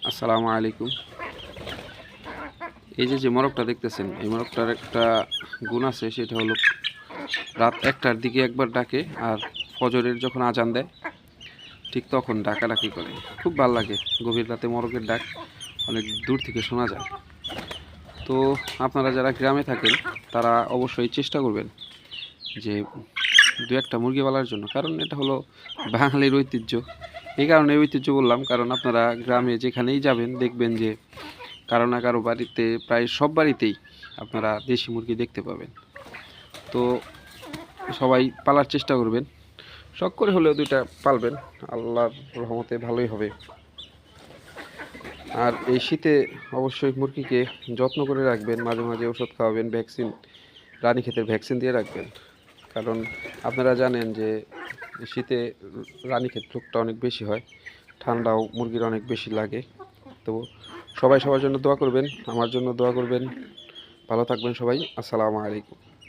আসসালামু আলাইকুম। এই যে মোরগটা দেখতেছেন, এই মোরগটার একটা গুণ আছে, সেটা হলো রাত 1টার দিকে একবার ডাকে, আর ফজরের যখন আজান দেয় ঠিক তখন ডাকাডাকি করে। খুব ভালো লাগে গভীর রাতে মোরগের ডাক, অনেক দূর থেকে শোনা যায়। তো আপনারা যারা গ্রামে থাকেন তারা অবশ্যই চেষ্টা করবেন যে দু একটা মুরগি পালার জন্য, কারণ এটা হলো বাঙালির ঐতিহ্য। এই কারণে ঐতিহ্য বললাম, কারণ আপনারা গ্রামে যেখানেই যাবেন দেখবেন যে কারো না কারো বাড়িতে, প্রায় সব বাড়িতেই আপনারা দেশি মুরগি দেখতে পাবেন। তো সবাই পালার চেষ্টা করবেন, শখ করে হলেও 2টা পালবেন, আল্লাহর রহমতে ভালোই হবে। আর এই শীতে অবশ্যই মুরগিকে যত্ন করে রাখবেন, মাঝে মাঝে ওষুধ খাওয়াবেন, ভ্যাকসিন, রানীক্ষেতের ভ্যাকসিন দিয়ে রাখবেন। কারণ আপনারা জানেন যে শীতে রানীক্ষেত রোগটা অনেক বেশি হয়, ঠান্ডাও মুরগির অনেক বেশি লাগে। তো সবাই সবার জন্য দোয়া করবেন, আমার জন্য দোয়া করবেন। ভালো থাকবেন সবাই। আসসালামু আলাইকুম।